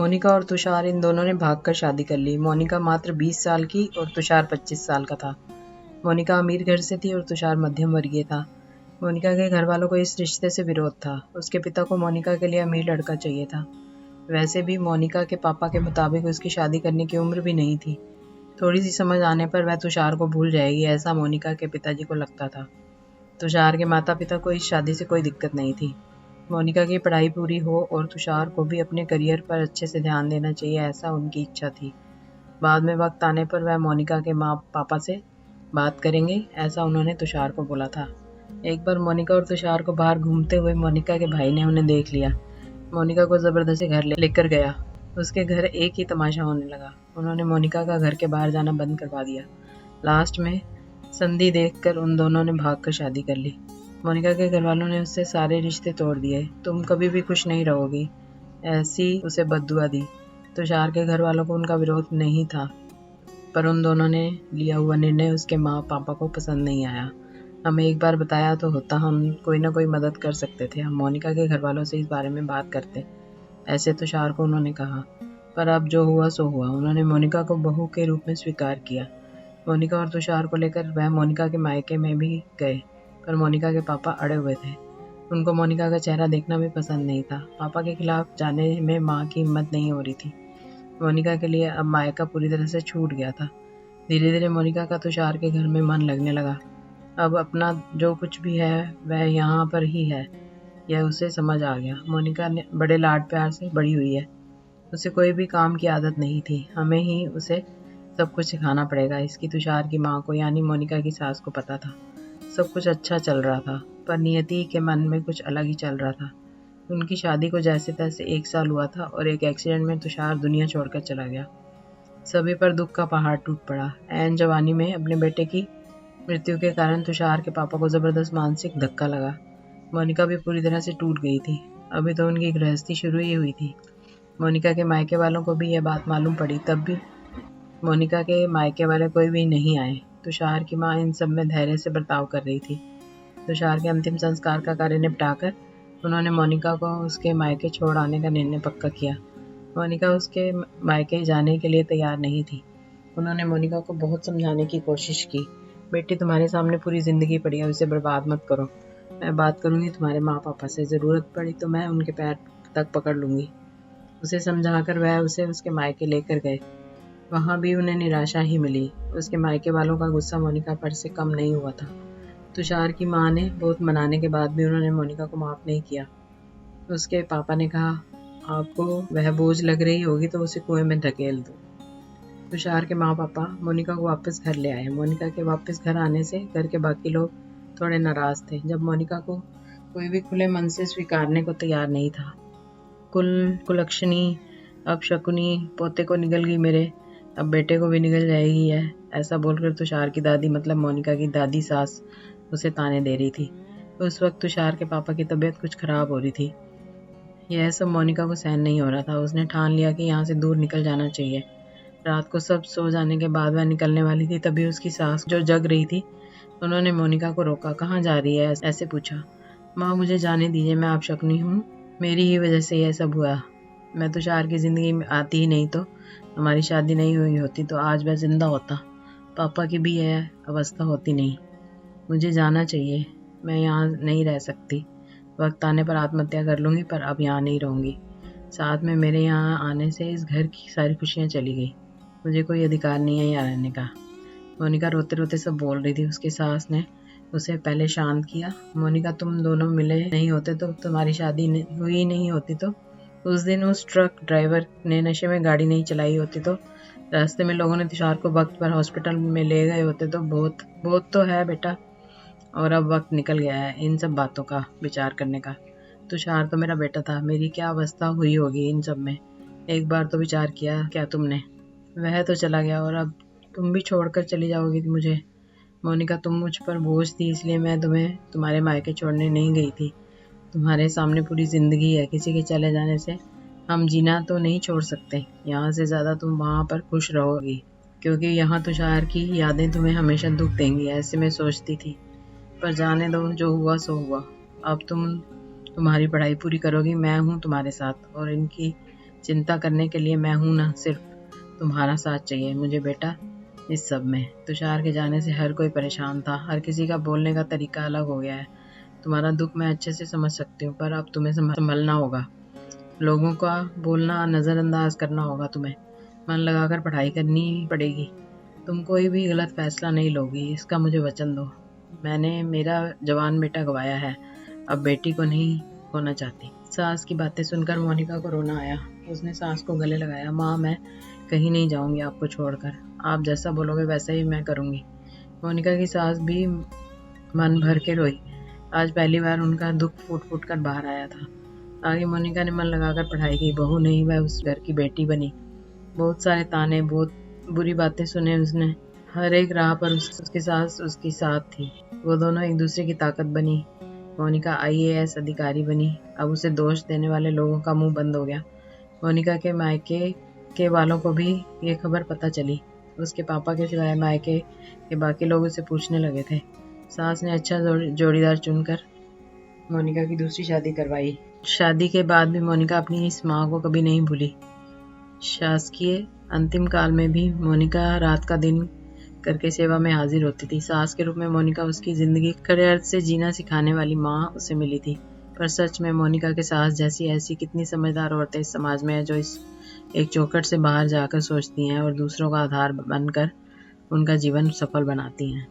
मोनिका और तुषार इन दोनों ने भागकर शादी कर ली। मोनिका मात्र 20 साल की और तुषार 25 साल का था। मोनिका अमीर घर से थी और तुषार मध्यम वर्गीय था। मोनिका के घर वालों को इस रिश्ते से विरोध था। उसके पिता को मोनिका के लिए अमीर लड़का चाहिए था। वैसे भी मोनिका के पापा के मुताबिक उसकी शादी करने की उम्र भी नहीं थी। थोड़ी सी समझ आने पर वह तुषार को भूल जाएगी, ऐसा मोनिका के पिताजी को लगता था। तुषार के माता पिता को इस शादी से कोई दिक्कत नहीं थी। मोनिका की पढ़ाई पूरी हो और तुषार को भी अपने करियर पर अच्छे से ध्यान देना चाहिए, ऐसा उनकी इच्छा थी। बाद में वक्त आने पर वह मोनिका के माँ पापा से बात करेंगे, ऐसा उन्होंने तुषार को बोला था। एक बार मोनिका और तुषार को बाहर घूमते हुए मोनिका के भाई ने उन्हें देख लिया। मोनिका को जबरदस्ती घर लेकर गया। उसके घर एक ही तमाशा होने लगा। उन्होंने मोनिका का घर के बाहर जाना बंद करवा दिया। लास्ट में संधि देखकर उन दोनों ने भागकर शादी कर ली। मोनिका के घर वालों ने उससे सारे रिश्ते तोड़ दिए। तुम कभी भी खुश नहीं रहोगी, ऐसी उसे बद्दुआ दी। तुषार के घर वालों को उनका विरोध नहीं था, पर उन दोनों ने लिया हुआ निर्णय उसके माँ पापा को पसंद नहीं आया। हमें एक बार बताया तो होता, हम कोई ना कोई मदद कर सकते थे। हम मोनिका के घर वालों से इस बारे में बात करते, ऐसे तुषार को उन्होंने कहा। पर अब जो हुआ सो हुआ। उन्होंने मोनिका को बहू के रूप में स्वीकार किया। मोनिका और तुषार को लेकर वह मोनिका के मायके में भी गए, पर मोनिका के पापा अड़े हुए थे। उनको मोनिका का चेहरा देखना भी पसंद नहीं था। पापा के खिलाफ जाने में माँ की हिम्मत नहीं हो रही थी। मोनिका के लिए अब मायका पूरी तरह से छूट गया था। धीरे धीरे मोनिका का तुषार के घर में मन लगने लगा। अब अपना जो कुछ भी है वह यहाँ पर ही है, यह उसे समझ आ गया। मोनिका ने बड़े लाड प्यार से बड़ी हुई है। उसे कोई भी काम की आदत नहीं थी। हमें ही उसे सब कुछ सिखाना पड़ेगा। इसकी तुषार की माँ को यानी मोनिका की सास को पता था। सब कुछ अच्छा चल रहा था, पर नियति के मन में कुछ अलग ही चल रहा था। उनकी शादी को जैसे तैसे 1 साल हुआ था और एक एक्सीडेंट में तुषार दुनिया छोड़कर चला गया। सभी पर दुख का पहाड़ टूट पड़ा। ऐन जवानी में अपने बेटे की मृत्यु के कारण तुषार के पापा को जबरदस्त मानसिक धक्का लगा। मोनिका भी पूरी तरह से टूट गई थी। अभी तो उनकी गृहस्थी शुरू ही हुई थी। मोनिका के मायके वालों को भी यह बात मालूम पड़ी, तब भी मोनिका के मायके वाले कोई भी नहीं आए। तुषार की माँ इन सब में धैर्य से बर्ताव कर रही थी। तुषार के अंतिम संस्कार का कार्य निपटाकर उन्होंने मोनिका को उसके मायके छोड़ आने का निर्णय पक्का किया। मोनिका उसके मायके जाने के लिए तैयार नहीं थी। उन्होंने मोनिका को बहुत समझाने की कोशिश की। बेटी, तुम्हारे सामने पूरी जिंदगी पड़ी है, उसे बर्बाद मत करो। मैं बात करूंगी तुम्हारे माँ पापा से, ज़रूरत पड़ी तो मैं उनके पैर तक पकड़ लूंगी। उसे समझाकर वह उसे उसके मायके लेकर गए। वहाँ भी उन्हें निराशा ही मिली। उसके मायके वालों का गुस्सा मोनिका पर से कम नहीं हुआ था। तुषार की माँ ने बहुत मनाने के बाद भी उन्होंने मोनिका को माफ़ नहीं किया। उसके पापा ने कहा, आपको वह बोझ लग रही होगी तो उसे कुएं में धकेल दो। तुषार के माँ पापा मोनिका को वापस घर ले आए। मोनिका के वापस घर आने से घर के बाकी लोग थोड़े नाराज थे। जब मोनिका को कोई भी खुले मन से स्वीकारने को तैयार नहीं था। कुलक्षणी, अब शकुनी, पोते को निगल गई मेरे, अब बेटे को भी निगल जाएगी है, ऐसा बोलकर तुषार की दादी मतलब मोनिका की दादी सास उसे ताने दे रही थी। उस वक्त तुषार के पापा की तबीयत कुछ खराब हो रही थी। यह सब मोनिका को सहन नहीं हो रहा था। उसने ठान लिया कि यहाँ से दूर निकल जाना चाहिए। रात को सब सो जाने के बाद वह निकलने वाली थी, तभी उसकी सास जो जग रही थी, उन्होंने मोनिका को रोका। कहाँ जा रही है, ऐसे पूछा। माँ, मुझे जाने दीजिए, मैं आप शकुनी हूँ, मेरी ही वजह से यह सब हुआ। मैं तुषार की ज़िंदगी में आती ही नहीं तो हमारी शादी नहीं हुई होती तो आज वह जिंदा होता। पापा की भी यह अवस्था होती नहीं। मुझे जाना चाहिए, मैं यहाँ नहीं रह सकती। वक्त आने पर आत्महत्या कर लूँगी, पर अब यहाँ नहीं रहूँगी। साथ में मेरे यहाँ आने से इस घर की सारी खुशियाँ चली गई। मुझे कोई अधिकार नहीं है यहाँ रहने का। मोनिका रोते रोते सब बोल रही थी। उसकी सास ने उसे पहले शांत किया। मोनिका, तुम दोनों मिले नहीं होते तो तुम्हारी शादी हुई नहीं होती तो उस दिन उस ट्रक ड्राइवर ने नशे में गाड़ी नहीं चलाई होती तो रास्ते में लोगों ने तुषार को वक्त पर हॉस्पिटल में ले गए होते तो बहुत तो है बेटा। और अब वक्त निकल गया है इन सब बातों का विचार करने का। तुषार तो मेरा बेटा था, मेरी क्या अवस्था हुई होगी इन सब में। एक बार तो विचार किया क्या तुमने? वह तो चला गया और अब तुम भी छोड़कर चली जाओगी मुझे। मोनिका, तुम मुझ पर बोझ थी, इसलिए मैं तुम्हें तुम्हारे मायके छोड़ने नहीं गई थी। तुम्हारे सामने पूरी जिंदगी है। किसी के चले जाने से हम जीना तो नहीं छोड़ सकते। यहाँ से ज़्यादा तुम वहाँ पर खुश रहोगी, क्योंकि यहाँ तुषार की यादें तुम्हें हमेशा दुख देंगी, ऐसे मैं सोचती थी। पर जाने दो, जो हुआ सो हुआ। अब तुम तुम्हारी पढ़ाई पूरी करोगी, मैं हूँ तुम्हारे साथ। और इनकी चिंता करने के लिए मैं हूं ना, सिर्फ तुम्हारा साथ चाहिए मुझे बेटा इस सब में। तुषार के जाने से हर कोई परेशान था, हर किसी का बोलने का तरीका अलग हो गया है। तुम्हारा दुख मैं अच्छे से समझ सकती हूँ, पर अब तुम्हें संभलना होगा। लोगों का बोलना नज़रअंदाज करना होगा तुम्हें। मन लगाकर पढ़ाई करनी पड़ेगी। तुम कोई भी गलत फैसला नहीं लोगी, इसका मुझे वचन दो। मैंने मेरा जवान बेटा गंवाया है, अब बेटी को नहीं खोना चाहती। सास की बातें सुनकर मोनिका को रोना आया। उसने सास को गले लगाया। माँ, मैं कहीं नहीं जाऊंगी आपको छोड़कर। आप जैसा बोलोगे वैसा ही मैं करूंगी। मोनिका की सास भी मन भर के रोई। आज पहली बार उनका दुख फूट फूट कर बाहर आया था। आगे मोनिका ने मन लगाकर पढ़ाई की। बहू नहीं, वह उस घर की बेटी बनी। बहुत सारे ताने, बहुत बुरी बातें सुने उसने। हर एक राह पर उसकी सास उसकी साथ थी। वो दोनों एक दूसरे की ताकत बनी। मोनिका IAS अधिकारी बनी। अब उसे दोष देने वाले लोगों का मुंह बंद हो गया। मोनिका के मायके के वालों को भी ये खबर पता चली। उसके पापा के सिवाय मायके के बाकी लोग उसे पूछने लगे थे। सास ने अच्छा जोड़ीदार चुनकर मोनिका की दूसरी शादी करवाई। शादी के बाद भी मोनिका अपनी इस माँ को कभी नहीं भूली। शासकीय अंतिम काल में भी मोनिका रात का दिन करके सेवा में हाजिर होती थी। सास के रूप में मोनिका उसकी जिंदगी खड़े अर्थ से जीना सिखाने वाली माँ उसे मिली थी। पर सच में मोनिका के सास जैसी ऐसी कितनी समझदार औरतें इस समाज में है, जो इस एक चौखट से बाहर जाकर सोचती हैं और दूसरों का आधार बनकर उनका जीवन सफल बनाती हैं।